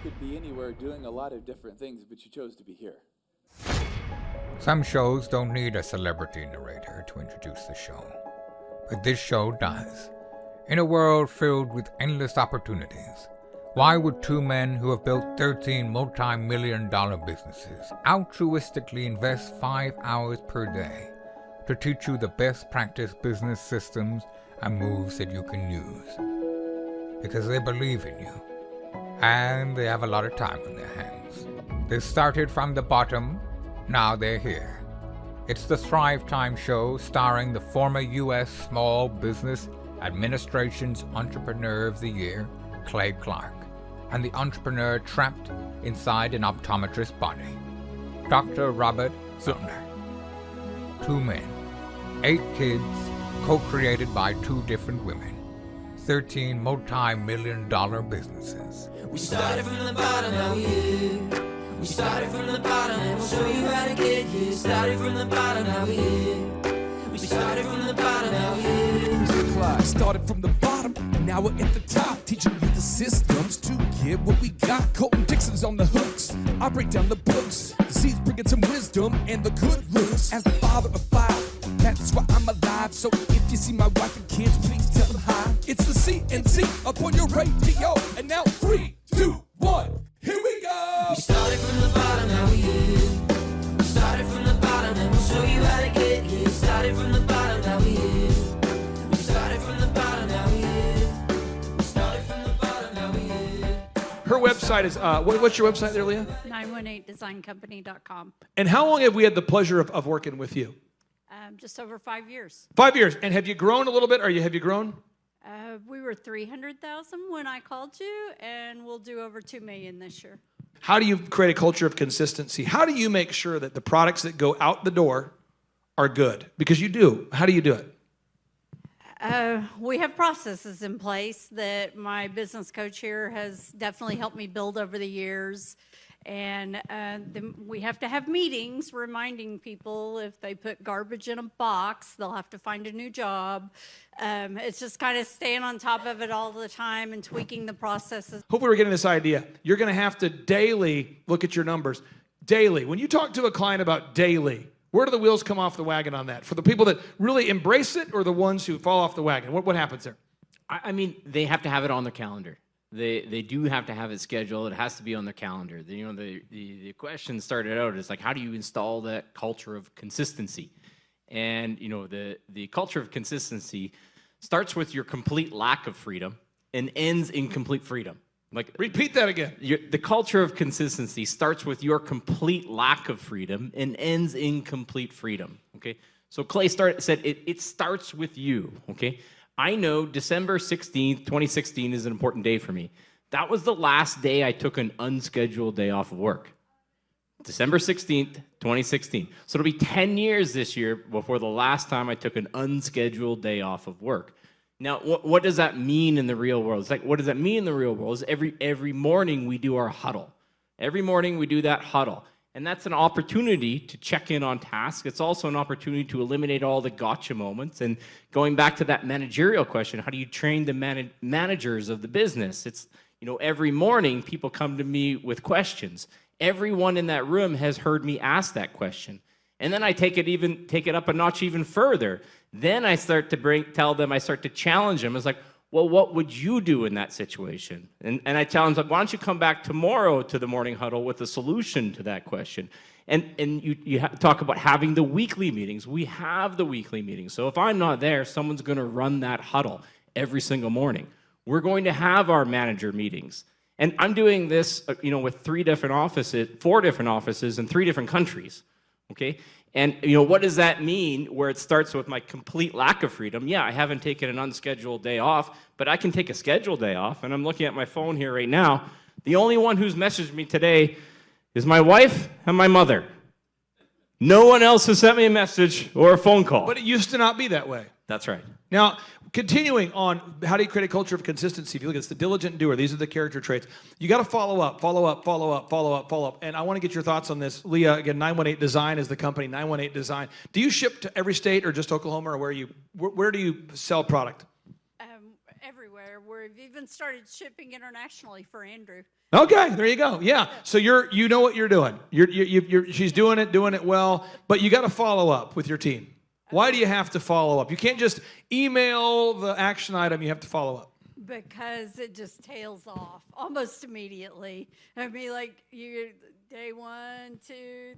could be anywhere doing a lot of different things, but you chose to be here. Some shows don't need a celebrity narrator to introduce the show, but this show does. In a world filled with endless opportunities, why would two men who have built 13 multi-million-dollar businesses altruistically invest 5 hours per day to teach you the best practice business systems and moves that you can use? Because they believe in you, and they have a lot of time on their hands. They started from the bottom, now they're here. It's the Thrivetime show starring the former U.S. Small Business Administration's Entrepreneur of the Year, Clay Clark, and the entrepreneur trapped inside an optometrist's body, Dr. Robert Zillner. 2 men, 8 kids, co-created by 2 different women, 13 multi-million-dollar businesses. We started from the bottom, now we're here. We started from the bottom, and we'll show you how to get here. Started from the bottom, now we're here. We started from the bottom, now we're here. Mr. Clyde started from the bottom, and now we're at the top, teaching you the systems to get what we got. Colton Dixon's on the hooks, I break down the books. The C's bringing some wisdom and the good looks. As the father of 5, that's why I'm alive. So if you see my wife and kids, please tell them hi. It's the CNC up on your radio, and now 3, 2, 1, here we go. We started from the bottom, now we're here. We started from the bottom, and we'll show you how to get here. Started from the bottom, now we're here. We started from the bottom, now we're here. We started from the bottom, now we're here. Her website is, what's your website there, Leah? 918designcompany.com. And how long have we had the pleasure of working with you? Just over 5 years. 5 years. And have you grown a little bit? Have you grown? We were 300,000 when I called you, and we'll do over 2 million this year. How do you create a culture of consistency? How do you make sure that the products that go out the door are good? Because you do. How do you do it? We have processes in place that my business coach here has definitely helped me build over the years. And then we have to have meetings reminding people if they put garbage in a box, they'll have to find a new job. It's just kind of staying on top of it all the time and tweaking the processes. Hopefully we're getting this idea. You're going to have to daily look at your numbers. Daily. When you talk to a client about daily, where do the wheels come off the wagon on that? For the people that really embrace it or the ones who fall off the wagon? What happens there? I mean, they have to have it on their calendar. They do have to have it scheduled. It has to be on their calendar. The question started out is like, how do you install that culture of consistency? And the culture of consistency starts with your complete lack of freedom and ends in complete freedom. Like, repeat that again. The culture of consistency starts with your complete lack of freedom and ends in complete freedom. Okay, so Clay said it starts with you. Okay. I know December 16th, 2016 is an important day for me. That was the last day I took an unscheduled day off of work. December 16th, 2016. So it'll be 10 years this year before the last time I took an unscheduled day off of work. Now, what does that mean in the real world? It's like, what does that mean in the real world? Is every morning we do our huddle. Every morning we do that huddle. And that's an opportunity to check in on tasks. It's also an opportunity to eliminate all the gotcha moments. And going back to that managerial question, how do you train the managers of the business? It's, every morning people come to me with questions. Everyone in that room has heard me ask that question. And then I take it up a notch even further. Then I start to challenge them. It's like, well, what would you do in that situation? And I challenge them, why don't you come back tomorrow to the morning huddle with a solution to that question? And you talk about having the weekly meetings. We have the weekly meetings. So if I'm not there, someone's going to run that huddle every single morning. We're going to have our manager meetings. And I'm doing this, with 4 different offices in 3 different countries, okay? And, what does that mean where it starts with my complete lack of freedom? Yeah, I haven't taken an unscheduled day off, but I can take a scheduled day off. And I'm looking at my phone here right now. The only one who's messaged me today is my wife and my mother. No one else has sent me a message or a phone call. But it used to not be that way. That's right. Now, continuing on, how do you create a culture of consistency? If you look, it's the diligent doer. These are the character traits. You got to follow up. And I want to get your thoughts on this. Leah, again, 918 Design is the company, 918 Design. Do you ship to every state or just Oklahoma, or where do you sell product? Everywhere. everywhere. We've even started shipping internationally for Andrew. Okay, there you go. Yeah, so you know what you're doing. She's doing it well, but you got to follow up with your team. Why do you have to follow up? You can't just email the action item. You have to follow up. Because it just tails off almost immediately. I mean, like day 1, 2,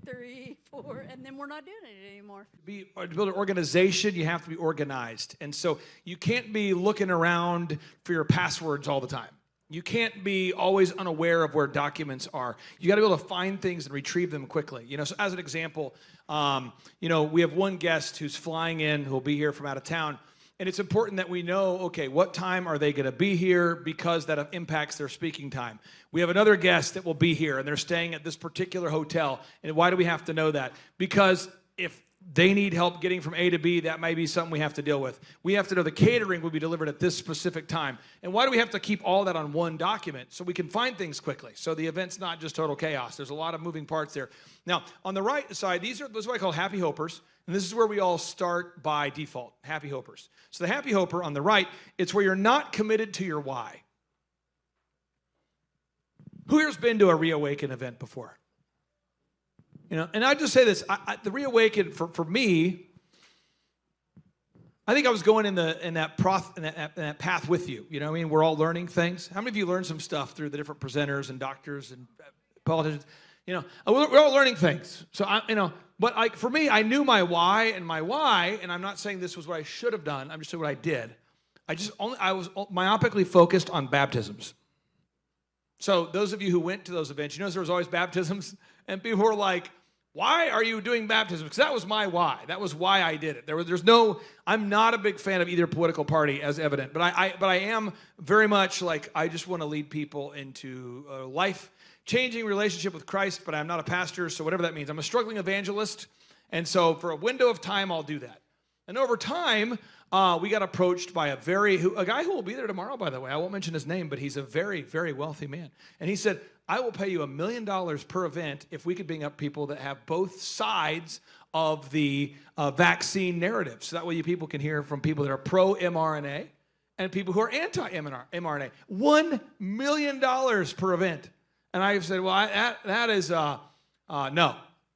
3, 4, and then we're not doing it anymore. To build an organization, you have to be organized. And so you can't be looking around for your passwords all the time. You can't be always unaware of where documents are. You got to be able to find things and retrieve them quickly. So as an example, we have one guest who's flying in who'll be here from out of town. And it's important that we know, okay, what time are they going to be here, because that impacts their speaking time. We have another guest that will be here, and they're staying at this particular hotel. And why do we have to know that? Because if they need help getting from A to B, that may be something we have to deal with. We have to know the catering will be delivered at this specific time. And why do we have to keep all that on one document? So we can find things quickly. So the event's not just total chaos. There's a lot of moving parts there. Now, on the right side, these are what I call happy hopers. And this is where we all start by default, happy hopers. So the happy hoper on the right, it's where you're not committed to your why. Who here's been to a Reawaken event before? And I just say this, the Reawaken for me, I think I was going in that path with you. You know what I mean? We're all learning things. How many of you learned some stuff through the different presenters and doctors and politicians? We're all learning things. So but for me, I knew my why, and I'm not saying this was what I should have done. I'm just saying what I did. I was myopically focused on baptisms. So those of you who went to those events, you notice there was always baptisms, and people were like, why are you doing baptism? Because that was my why. That was why I did it. I'm not a big fan of either political party, as evident, but I am very much like, I just want to lead people into a life-changing relationship with Christ, but I'm not a pastor, so whatever that means. I'm a struggling evangelist, and so for a window of time, I'll do that. And over time, we got approached by a guy who will be there tomorrow, by the way. I won't mention his name, but he's a very, very wealthy man. And he said, I will pay you $1 million per event if we could bring up people that have both sides of the vaccine narrative. So that way people can hear from people that are pro-mRNA and people who are anti-mRNA. $1 million per event. And I said, well, that is, no.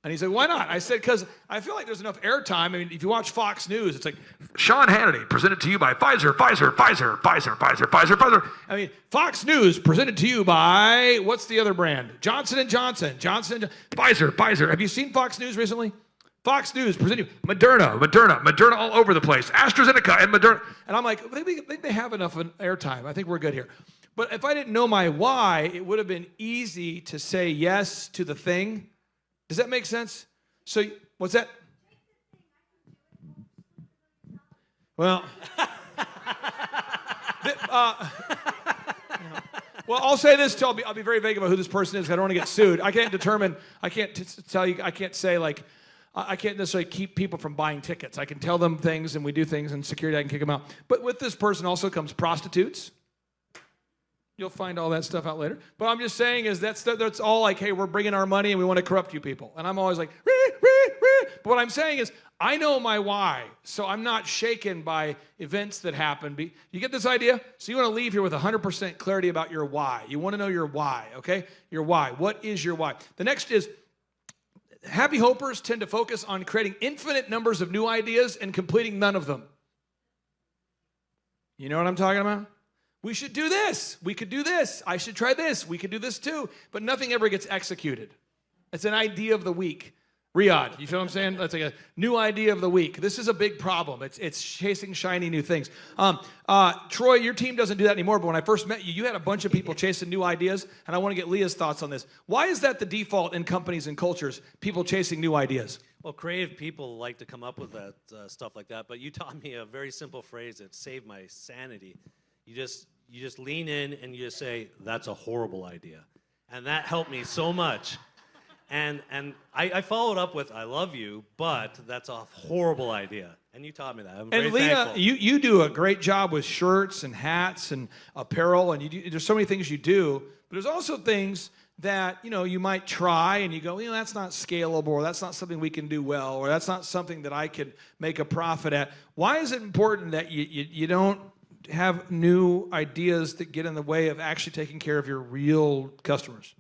And he said, why not? I said, because I feel like there's enough airtime. I mean, if you watch Fox News, it's like, Sean Hannity, presented to you by Pfizer. I mean, Fox News, presented to you by, what's the other brand? Johnson & Johnson. Pfizer. Have you seen Fox News recently? Fox News, presented to you, Moderna all over the place. AstraZeneca and Moderna. And I'm like, I think they have enough airtime. I think we're good here. But if I didn't know my why, it would have been easy to say yes to the thing. Does that make sense? So, what's that? Well, well, I'll say this. I'll be very vague about who this person is. I don't want to get sued. I can't tell you. I can't say like. I can't necessarily keep people from buying tickets. I can tell them things, and we do things, and security, I can kick them out. But with this person also comes prostitutes. You'll find all that stuff out later. But I'm just saying is that's all like, hey, we're bringing our money and we want to corrupt you people. And I'm always like, ree. But what I'm saying is I know my why. So I'm not shaken by events that happen. You get this idea? So you want to leave here with 100% clarity about your why. You want to know your why, okay? Your why. What is your why? The next is happy hopers tend to focus on creating infinite numbers of new ideas and completing none of them. You know what I'm talking about? We should do this. We could do this. I should try this. We could do this too. But nothing ever gets executed. It's an idea of the week. Riyadh, you feel what I'm saying? That's like a new idea of the week. This is a big problem. It's chasing shiny new things. Troy, your team doesn't do that anymore, but when I first met you, you had a bunch of people chasing new ideas, and I want to get Leah's thoughts on this. Why is that the default in companies and cultures, people chasing new ideas? Well, creative people like to come up with that stuff like that, but you taught me a very simple phrase that saved my sanity. You just lean in and you just say, that's a horrible idea. And that helped me so much. And I followed up with, I love you, but that's a horrible idea. And you taught me that. I'm very thankful. And Leah, you do a great job with shirts and hats and apparel, and there's so many things you do, but there's also things that, you might try and you go, that's not scalable, or that's not something we can do well, or that's not something that I could make a profit at. Why is it important that you don't have new ideas that get in the way of actually taking care of your real customers?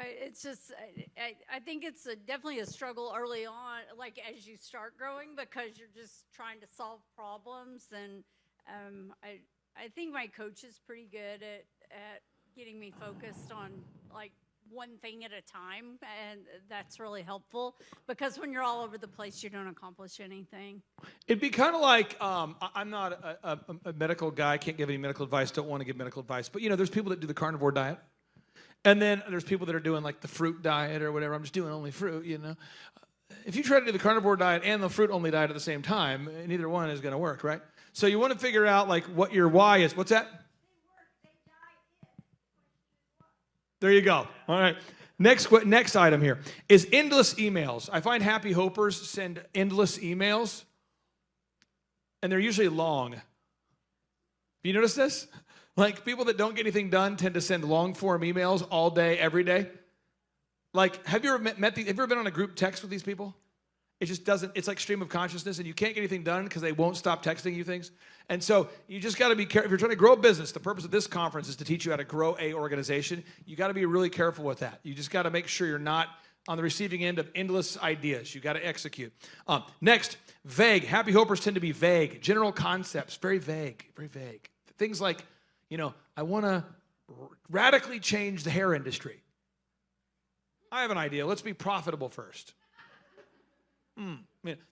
It's just, I think it's definitely a struggle early on, like as you start growing, because you're just trying to solve problems. And I think my coach is pretty good at getting me focused on like one thing at a time, and that's really helpful, because when you're all over the place, you don't accomplish anything. It'd be kind of like, I'm not a medical guy, can't give any medical advice, don't want to give medical advice, but there's people that do the carnivore diet. And then there's people that are doing like the fruit diet or whatever. I'm just doing only fruit, If you try to do the carnivore diet and the fruit only diet at the same time, neither one is going to work, right? So you want to figure out like what your why is. What's that? There you go. All right. Next item here is endless emails. I find happy hopers send endless emails, and they're usually long. Have you noticed this? Like, people that don't get anything done tend to send long-form emails all day, every day. Like, have you ever have you ever been on a group text with these people? It just doesn't, it's like stream of consciousness, and you can't get anything done because they won't stop texting you things. And so you just got to be careful. If you're trying to grow a business, the purpose of this conference is to teach you how to grow a organization. You got to be really careful with that. You just got to make sure you're not on the receiving end of endless ideas. You got to execute. Next, vague. Happy hopers tend to be vague. General concepts, very vague, very vague. Things like, I want to radically change the hair industry. I have an idea. Let's be profitable first.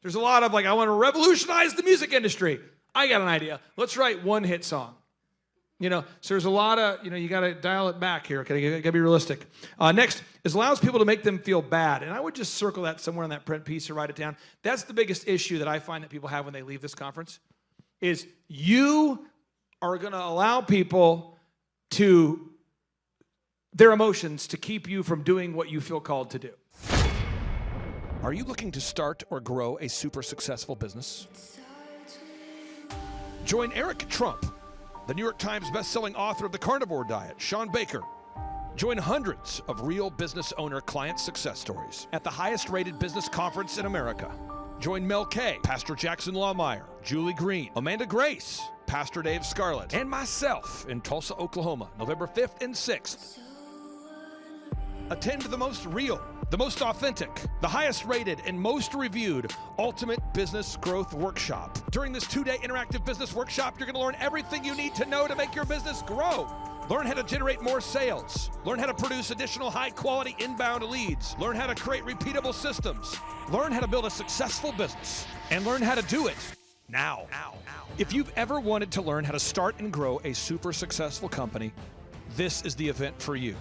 There's a lot of like, I want to revolutionize the music industry. I got an idea. Let's write one hit song. So there's a lot of, you got to dial it back here. Okay, you got to be realistic. Next is allows people to make them feel bad. And I would just circle that somewhere on that print piece or write it down. That's the biggest issue that I find that people have when they leave this conference is you are going to allow people to, their emotions to keep you from doing what you feel called to do. Are you looking to start or grow a super successful business? Join Eric Trump, the New York Times bestselling author of The Carnivore Diet, Sean Baker. Join hundreds of real business owner client success stories at the highest rated business conference in America. Join Mel K, Pastor Jackson Lawmeyer, Julie Green, Amanda Grace, Pastor Dave Scarlett, and myself in Tulsa, Oklahoma, November 5th and 6th. Attend the most real, the most authentic, the highest rated, and most reviewed Ultimate Business Growth Workshop. During this 2-day interactive business workshop, you're going to learn everything you need to know to make your business grow. Learn how to generate more sales. Learn how to produce additional high-quality inbound leads. Learn how to create repeatable systems. Learn how to build a successful business. And learn how to do it now. If you've ever wanted to learn how to start and grow a super successful company, this is the event for you.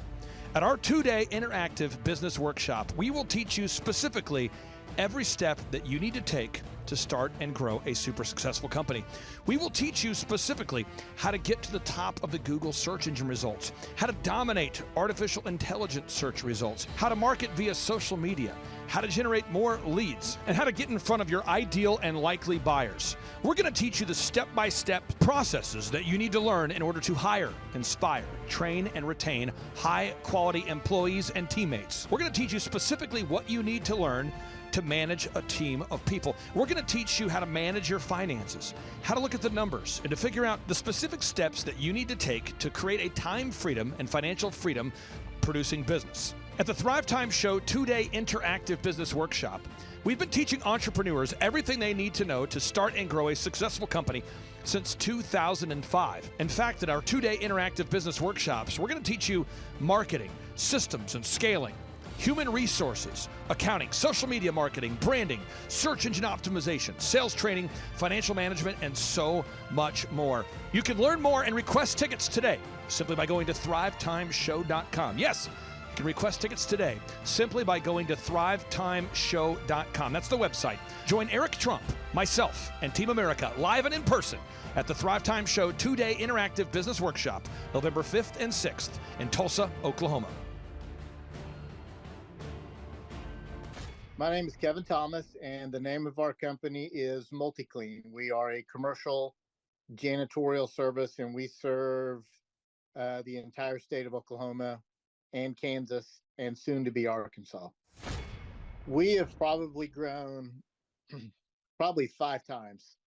At our 2-day interactive business workshop, we will teach you specifically every step that you need to take to start and grow a super successful company. We will teach you specifically how to get to the top of the Google search engine results, how to dominate artificial intelligence search results, how to market via social media, how to generate more leads, and how to get in front of your ideal and likely buyers. We're going to teach you the step-by-step processes that you need to learn in order to hire, inspire, train, and retain high-quality employees and teammates. We're going to teach you specifically what you need to learn to manage a team of people. We're going to teach you how to manage your finances, how to look at the numbers, and to figure out the specific steps that you need to take to create a time freedom and financial freedom producing business. At the Thrivetime Show 2-day interactive business workshop, we've been teaching entrepreneurs everything they need to know to start and grow a successful company since 2005. In fact, at our 2-day interactive business workshops, we're going to teach you marketing, systems and scaling, human resources, accounting, social media marketing, branding, search engine optimization, sales training, financial management, and so much more. You can learn more and request tickets today simply by going to thrivetimeshow.com. Yes, you can request tickets today simply by going to thrivetimeshow.com. That's the website. Join Eric Trump, myself, and Team America live and in person at the Thrivetime Show 2-day interactive business workshop, November 5th and 6th in Tulsa, Oklahoma. My name is Kevin Thomas, and the name of our company is MultiClean. We are a commercial janitorial service, and we serve the entire state of Oklahoma and Kansas, and soon to be Arkansas. We have probably grown 5 times.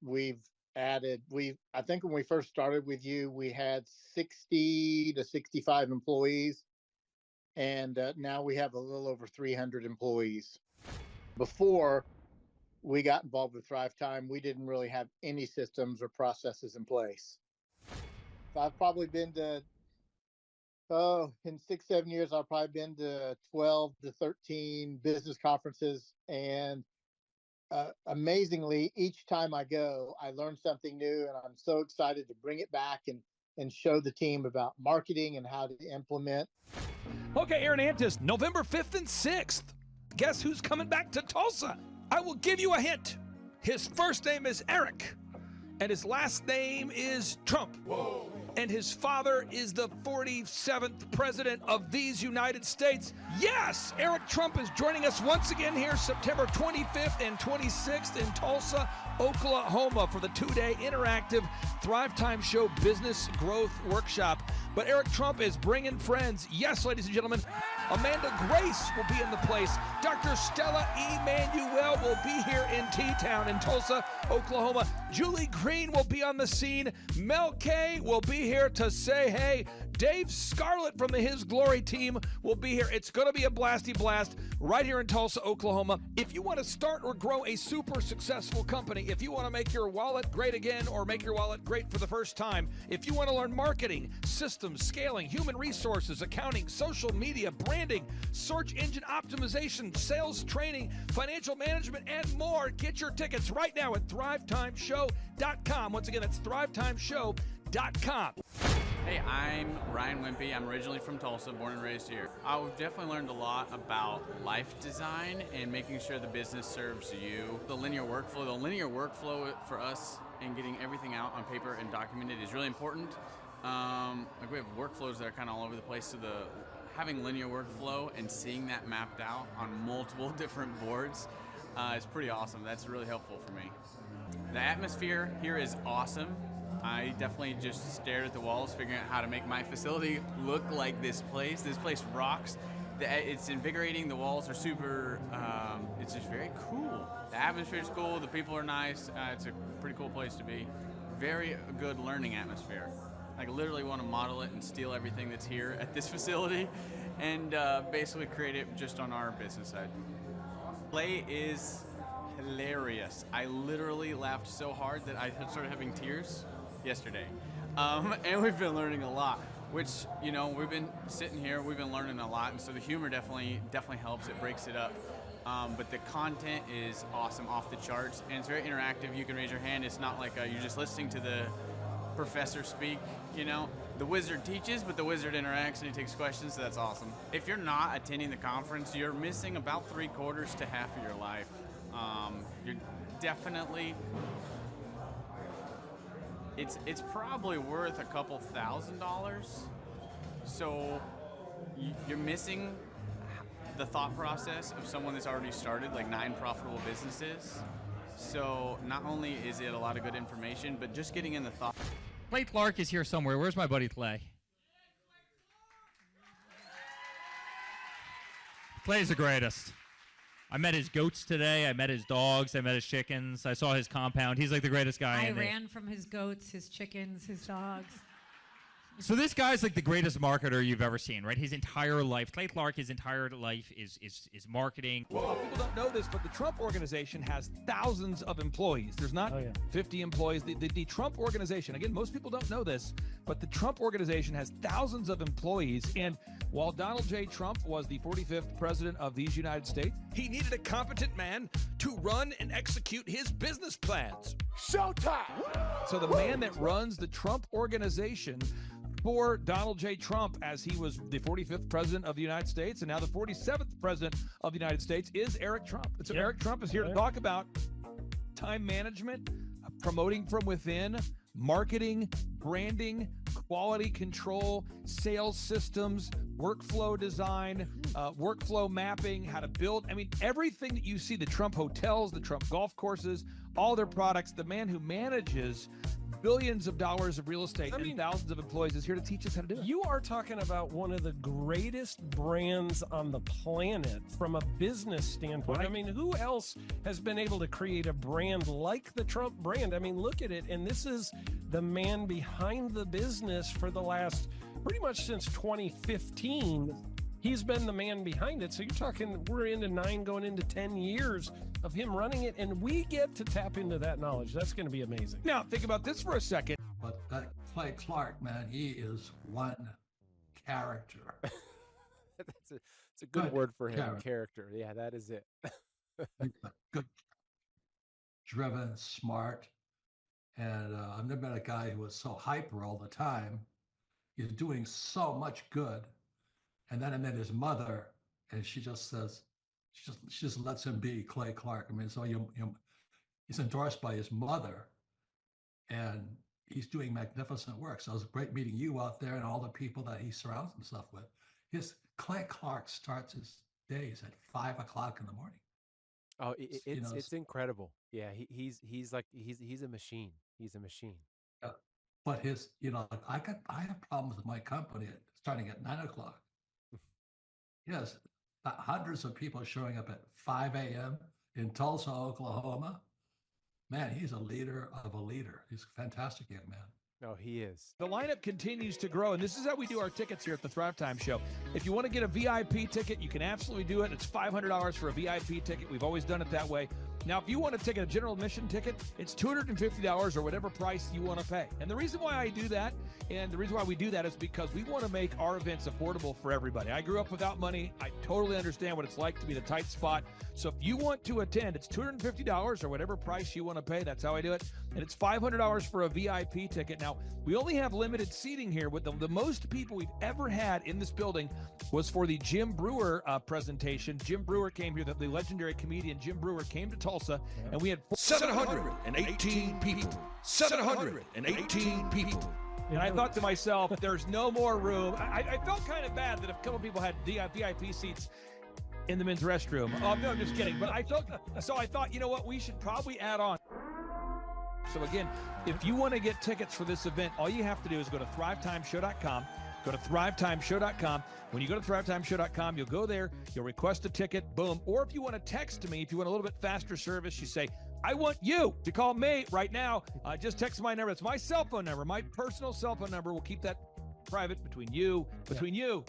We've added. I think when we first started with you, we had 60 to 65 employees, and now we have a little over 300 employees. Before we got involved with Thrivetime, we didn't really have any systems or processes in place. So I've probably been to, in 6-7 years, I've probably been to 12 to 13 business conferences. And amazingly, each time I go, I learn something new, and I'm so excited to bring it back and show the team about marketing and how to implement. Okay, Aaron Antis, November 5th and 6th. Guess who's coming back to Tulsa? I will give you a hint. His first name is Eric, and his last name is Trump. Whoa. And his father is the 47th president of these United States. Yes, Eric Trump is joining us once again here September 25th and 26th in Tulsa, Oklahoma for the 2-day interactive Thrivetime Show Business Growth Workshop. But Eric Trump is bringing friends. Yes, ladies and gentlemen, Amanda Grace will be in the place. Dr. Stella Emanuel will be here in T-Town in Tulsa, Oklahoma. Julie Green will be on the scene. Mel K will be here to say hey. Dave Scarlett from the His Glory team will be here. It's going to be a blasty blast right here in Tulsa, Oklahoma. If you want to start or grow a super successful company, if you want to make your wallet great again or make your wallet great for the first time, if you want to learn marketing, systems, scaling, human resources, accounting, social media, branding, search engine optimization, sales training, financial management, and more, get your tickets right now at thrivetimeshow.com. Once again, that's thrivetimeshow.com. Hey, I'm Ryan Wimpy. I'm originally from Tulsa, born and raised here. I've definitely learned a lot about life design and making sure the business serves you. The linear workflow for us and getting everything out on paper and documented is really important. Like we have workflows that are kind of all over the place, so having linear workflow and seeing that mapped out on multiple different boards is pretty awesome. That's really helpful for me. The atmosphere here is awesome. I definitely just stared at the walls, figuring out how to make my facility look like this place. This place rocks. It's invigorating. The walls are super, it's just very cool. The atmosphere is cool. The people are nice. It's a pretty cool place to be. Very good learning atmosphere. I literally want to model it and steal everything that's here at this facility and basically create it just on our business side. Play is hilarious. I literally laughed so hard that I started having tears yesterday. And we've been learning a lot, which, you know, we've been sitting here, we've been learning a lot, and so the humor definitely helps. It breaks it up. But the content is awesome, off the charts, and it's very interactive. You can raise your hand. It's not like you're just listening to the professor speak, you know. The wizard teaches, but the wizard interacts and he takes questions, so that's awesome. If you're not attending the conference, you're missing about 3/4 to half of your life. You're definitely, it's probably worth a couple $1,000s. So you're missing the thought process of someone that's already started like 9 profitable businesses. So not only is it a lot of good information, but just getting in the thought. Clay Clark is here somewhere. Where's my buddy Clay? Clay's the greatest. I met his goats today. I met his dogs. I met his chickens. I saw his compound. He's like the greatest guy. I ran from his goats, his chickens, his dogs. So this guy's like the greatest marketer you've ever seen, right? His entire life, Clay Clark, his entire life is marketing. Well, people don't know this, but the Trump organization has thousands of employees. There's not 50 employees. The Trump organization, again, most people don't know this, but the Trump organization has thousands of employees. And while Donald J. Trump was the 45th president of these United States, he needed a competent man to run and execute his business plans. Showtime! So the man that runs the Trump organization for Donald J. Trump, as he was the 45th president of the United States and now the 47th president of the United States, is Eric Trump. And so Eric Trump is here to talk about time management, promoting from within, marketing, branding, quality control, sales systems, workflow design, workflow mapping, how to build. I mean, everything that you see, the Trump hotels, the Trump golf courses, all their products, the man who manages billions of dollars of real estate and thousands of employees, is here to teach us how to do it. You are talking about one of the greatest brands on the planet from a business standpoint. Right. I mean, who else has been able to create a brand like the Trump brand? I mean, look at it. And this is the man behind the business for the last pretty much since 2015. He's been the man behind it. So you're talking, we're into 9 going into 10 years of him running it, and we get to tap into that knowledge. That's going to be amazing. Now, think about this for a second. But that Clay Clark, man, he is one character. It's a good word for him. Character. Yeah, that is it. Good, driven, smart. And I've never met a guy who was so hyper all the time. He's doing so much good. And then I met his mother, and she just says, she just lets him be Clay Clark. I mean, so he's endorsed by his mother, and he's doing magnificent work. So it was great meeting you out there and all the people that he surrounds himself with. Clay Clark starts his days at 5 o'clock in the morning. Oh, it's incredible. Yeah, he's a machine. He's a machine. But I have problems with my company starting at 9 o'clock. Yes, hundreds of people showing up at 5 a.m. in Tulsa, Oklahoma. Man, he's a leader of a leader. He's a fantastic young man. No, he is. The lineup continues to grow, and this is how we do our tickets here at the Thrivetime Show. If you want to get a VIP ticket, you can absolutely do it. It's $500 for a VIP ticket. We've always done it that way. Now, if you want to take a general admission ticket, it's $250 or whatever price you want to pay. And the reason why I do that, and the reason why we do that, is because we want to make our events affordable for everybody. I grew up without money. I totally understand what it's like to be in a tight spot. So if you want to attend, it's $250 or whatever price you want to pay. That's how I do it. And it's $500 for a VIP ticket. Now, we only have limited seating here. With the most people we've ever had in this building was for the Jim Brewer presentation. Jim Brewer came here, the legendary comedian Jim Brewer came to Tulsa, and we had 718 people. 718 people. And I thought to myself, there's no more room. I felt kind of bad that a couple people had VIP seats in the men's restroom. Oh, no, I'm just kidding. But I thought, you know what? We should probably add on. So again, if you want to get tickets for this event, all you have to do is go to thrivetimeshow.com. Go to thrivetimeshow.com. When you go to thrivetimeshow.com, you'll go there, you'll request a ticket, boom. Or if you want to text me, if you want a little bit faster service, you say, I want you to call me right now. Just text my number. It's my cell phone number, my personal cell phone number. We'll keep that private between you,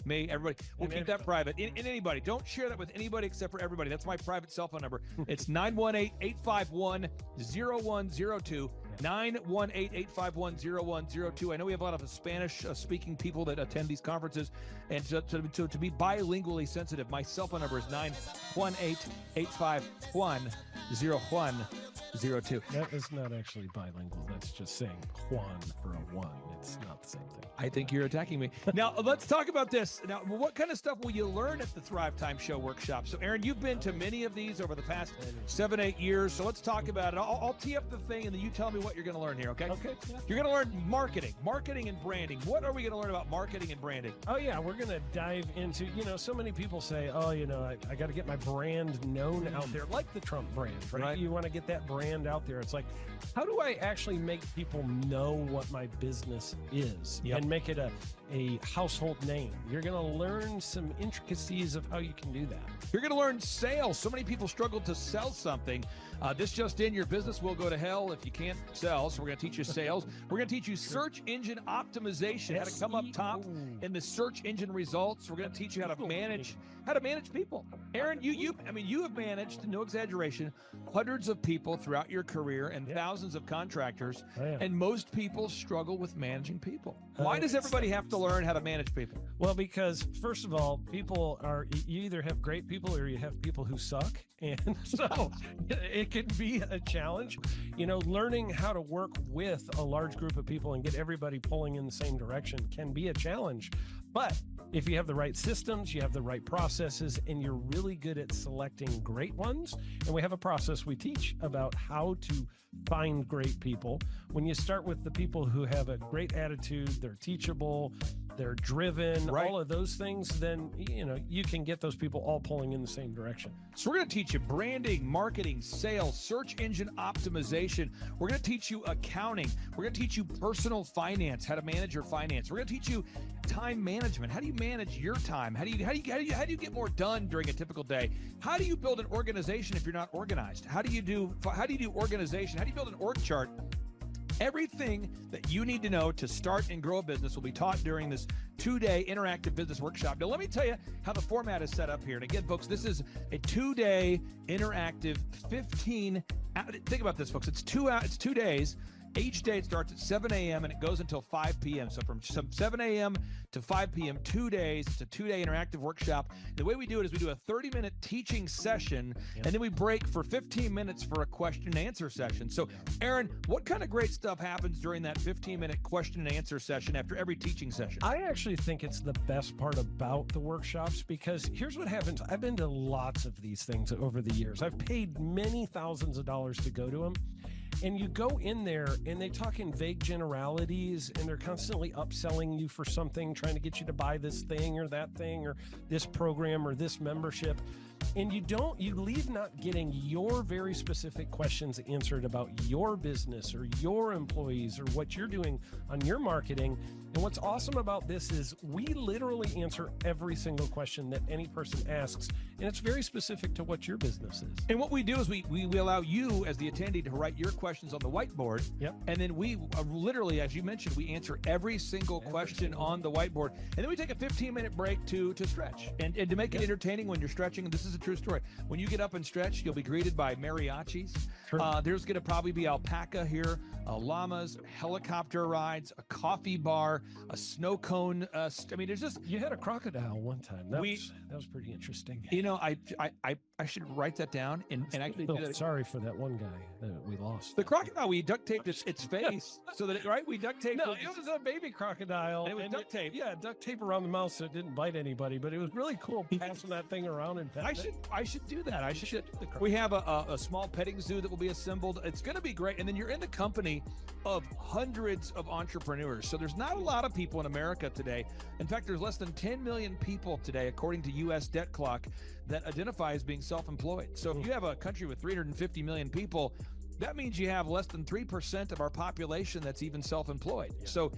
me, everybody. We'll keep that private. And anybody. Don't share that with anybody except for everybody. That's my private cell phone number. It's 918-851-0102. 918-851-0102. I know we have a lot of Spanish-speaking people that attend these conferences, and to be bilingually sensitive, my cell phone number is 918-851-0102. That is not actually bilingual. That's just saying Juan for a one. It's not the same thing. I think you're attacking me. Now, let's talk about this. Now, what kind of stuff will you learn at the Thrivetime Show workshop? So, Aaron, you've been to many of these over the past 7-8 years, so let's talk about it. I'll tee up the thing, and then you tell me what you're going to learn here, okay? Okay. Yeah. You're going to learn marketing and branding. What are we going to learn about marketing and branding? Oh, yeah, we're going to dive into, so many people say, I got to get my brand known out there, like the Trump brand, right? You want to get that brand out there. It's like, how do I actually make people know what my business is and make it a household name? You're going to learn some intricacies of how you can do that. You're going to learn sales. So many people struggle to sell something. This just in, your business will go to hell if you can't sell. So we're going to teach you sales. We're going to teach you search engine optimization, how to come up top in the search engine results. We're going to teach you how to manage people. Aaron, you have managed, no exaggeration, hundreds of people throughout your career and thousands of contractors. And most people struggle with managing people. Why does everybody have to learn how to manage people? Well, because first of all, you either have great people or you have people who suck. And so it can be a challenge, learning how to work with a large group of people and get everybody pulling in the same direction can be a challenge. But if you have the right systems, you have the right processes, and you're really good at selecting great ones, and we have a process we teach about how to find great people. When you start with the people who have a great attitude, they're teachable, they're driven, Right. all of those things, then, you can get those people all pulling in the same direction. So we're going to teach you branding, marketing, sales, search engine optimization. We're going to teach you accounting. We're going to teach you personal finance, how to manage your finance. We're going to teach you time management. How do you manage your time? How do you get more done during a typical day? How do you build an organization if you're not organized? How do you do organization? How do you build an org chart? Everything that you need to know to start and grow a business will be taught during this 2-day interactive business workshop. Now, let me tell you how the format is set up here. And again, folks, this is a 2-day interactive 15. Think about this, folks. It's 2 days. Each day it starts at 7 a.m. and it goes until 5 p.m. So from 7 a.m. to 5 p.m., 2 days. It's a 2-day interactive workshop. The way we do it is we do a 30-minute teaching session, and then we break for 15 minutes for a question and answer session. So, Aaron, what kind of great stuff happens during that 15-minute question and answer session after every teaching session? I actually think it's the best part about the workshops, because here's what happens. I've been to lots of these things over the years. I've paid many thousands of dollars to go to them. And you go in there and they talk in vague generalities, and they're constantly upselling you for something, trying to get you to buy this thing or that thing or this program or this membership. And you leave not getting your very specific questions answered about your business or your employees or what you're doing on your marketing. And what's awesome about this is we literally answer every single question that any person asks, and it's very specific to what your business is. And what we do is we allow you as the attendee to write your questions on the whiteboard. Yep. And then we literally, as you mentioned, we answer every single question on the whiteboard. And then we take a 15-minute break to stretch and to make it entertaining when you're stretching. And this is a true story. When you get up and stretch, you'll be greeted by mariachis. There's going to probably be alpaca here, llamas, helicopter rides, a coffee bar, a snow cone. There's just... You had a crocodile one time. That was pretty interesting. I should write that down and actually do that. Sorry for that one guy that we lost. The crocodile, we duct taped its face so that we duct taped. No, it was a baby crocodile. And it was duct tape. Yeah, duct tape around the mouth so it didn't bite anybody. But it was really cool passing that thing around and petting I should do that. We have a small petting zoo that will be assembled. It's going to be great. And then you're in the company of hundreds of entrepreneurs. So there's not a lot of people in America today. In fact, there's less than 10 million people today, according to U.S. Debt Clock, that identify as being self-employed. So if you have a country with 350 million people, that means you have less than 3% of our population that's even self-employed. Yeah. So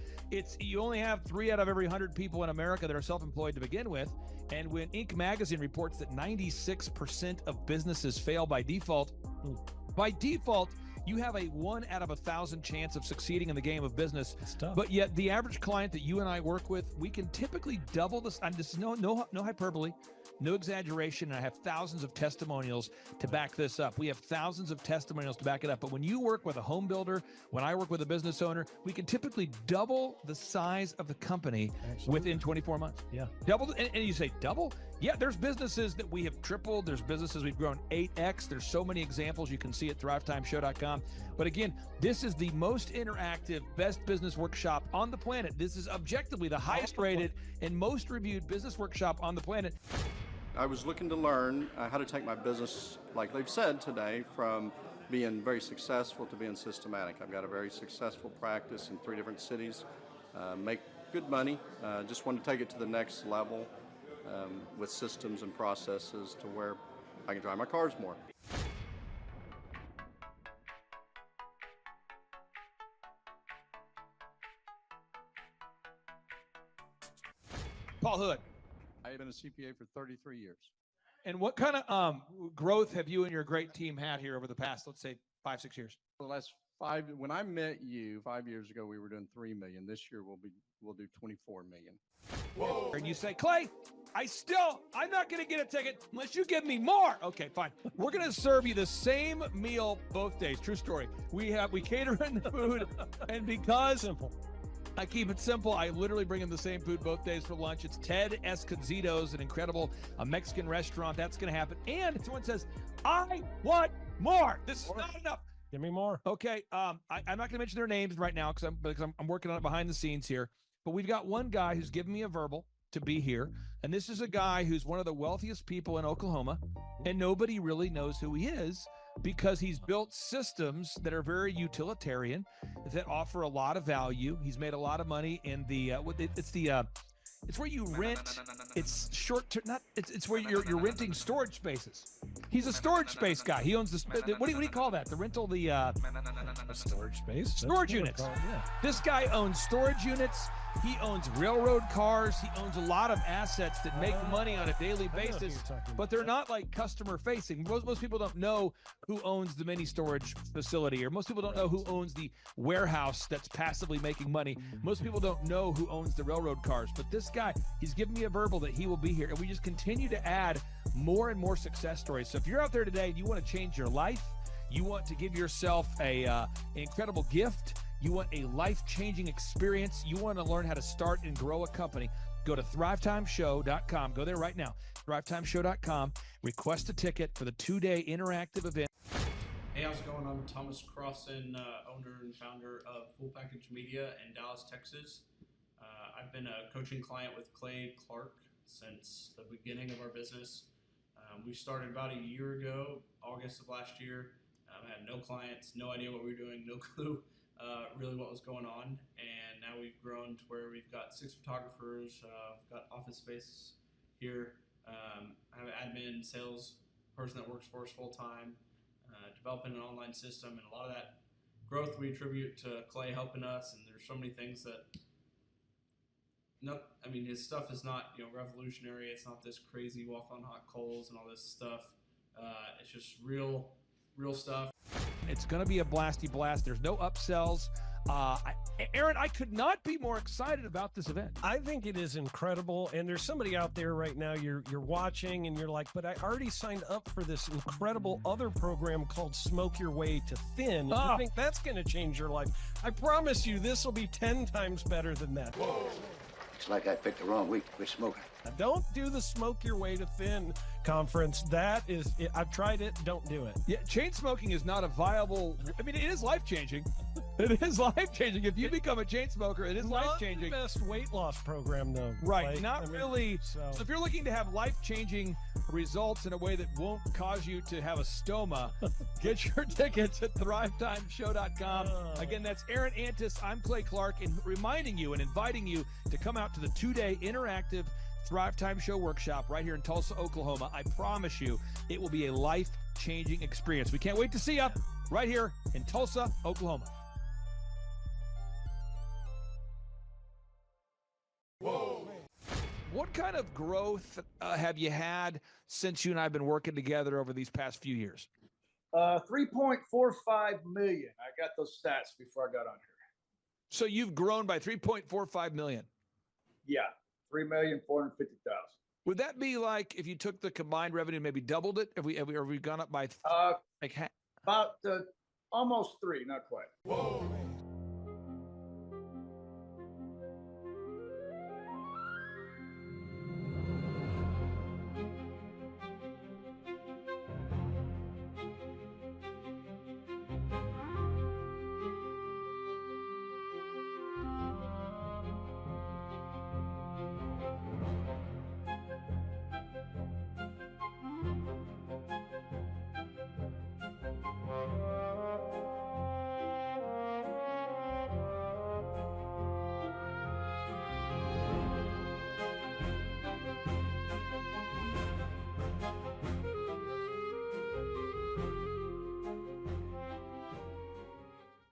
you only have 3 out of every 100 people in America that are self-employed to begin with. And when Inc. magazine reports that 96% of businesses fail by default, you have a 1 out of 1,000 chance of succeeding in the game of business. But yet the average client that you and I work with, we can typically double this. And this is no hyperbole, no exaggeration. And I have thousands of testimonials to back this up. We have thousands of testimonials to back it up. But when you work with a home builder, when I work with a business owner, we can typically double the size of the company within 24 months. Yeah. Double. And you say double? Yeah, there's businesses that we have tripled. There's businesses we've grown 8x. There's so many examples you can see at thrivetimeshow.com. But again, this is the most interactive, best business workshop on the planet. This is objectively the highest rated and most reviewed business workshop on the planet. I was looking to learn how to take my business, like they've said today, from being very successful to being systematic. I've got a very successful practice in 3 different cities, make good money, just want to take it to the next level with systems and processes to where I can drive my cars more. Paul Hood. I've been a CPA for 33 years. And what kind of growth have you and your great team had here over the past, let's say, 5-6 years? For the last 5, when I met you 5 years ago, we were doing 3 million. This year we'll do 24 million. Whoa. And you say, Clay, I'm not going to get a ticket unless you give me more. Okay, fine. We're going to serve you the same meal both days. True story. We cater in the food, and because I keep it simple, I literally bring in the same food both days for lunch. It's Ted Escondido's, an incredible Mexican restaurant. That's going to happen. And someone says, I want more. This is not enough. Give me more. Okay. I'm not going to mention their names right now because I'm working on it behind the scenes here. But we've got one guy who's given me a verbal to be here. And this is a guy who's one of the wealthiest people in Oklahoma. And nobody really knows who he is because he's built systems that are very utilitarian, that offer a lot of value. He's made a lot of money in the it's where you rent. It's short term. Not. It's where you're renting storage spaces. He's a storage space guy. He owns what do you call that? The rental, a storage space. Storage units. This guy owns storage units. He owns railroad cars. He owns a lot of assets that make money on a daily basis, but they're not like customer facing. Most people don't know who owns the mini storage facility, or most people don't know who owns the warehouse that's passively making money. Most people don't know who owns the railroad cars, but this guy, he's given me a verbal that he will be here, and we just continue to add more and more success stories. So if you're out there today and you want to change your life, you want to give yourself an incredible gift, you want a life-changing experience, you want to learn how to start and grow a company, go to thrivetimeshow.com. Go there right now, thrivetimeshow.com. Request a ticket for the 2-day interactive event. Hey, how's it going? I'm Thomas Crossan, owner and founder of Full Package Media in Dallas, Texas. I've been a coaching client with Clay Clark since the beginning of our business. We started about a year ago, August of last year. I had no clients, no idea what we were doing, no clue really what was going on. And now we've grown to where we've got 6 photographers, we've got office space here. I have an admin, sales person that works for us full time, developing an online system, and a lot of that growth we attribute to Clay helping us. And there's so many things that, his stuff is not revolutionary. It's not this crazy walk on hot coals and all this stuff. It's just real stuff. It's going to be a blasty blast. There's no upsells. Aaron, I could not be more excited about this event. I think it is incredible. And there's somebody out there right now, you're watching and you're like, but I already signed up for this incredible other program called Smoke Your Way to Thin. I think that's going to change your life. I promise you, this will be 10 times better than that. Whoa. Looks like I picked the wrong week to quit smoking. Don't do the Smoke Your Way to Thin conference. I've tried it. Don't do it. Yeah, chain smoking is not a viable. It is life-changing. It is life-changing. If you become a chain smoker, it is life-changing. Not the best weight loss program, though. Right, really. So if you're looking to have life-changing results in a way that won't cause you to have a stoma, get your tickets at thrivetimeshow.com. Again, that's Aaron Antis. I'm Clay Clark, and reminding you and inviting you to come out to the 2-day interactive Thrive Time Show workshop right here in Tulsa, Oklahoma. I promise you, it will be a life-changing experience. We can't wait to see you right here in Tulsa, Oklahoma. Whoa. What kind of growth have you had since you and I have been working together over these past few years? 3.45 million. I got those stats before I got on here. So you've grown by 3.45 million. Yeah, 3,450,000. Would that be like if you took the combined revenue and maybe doubled it? Have we gone up by about almost 3, not quite. Whoa.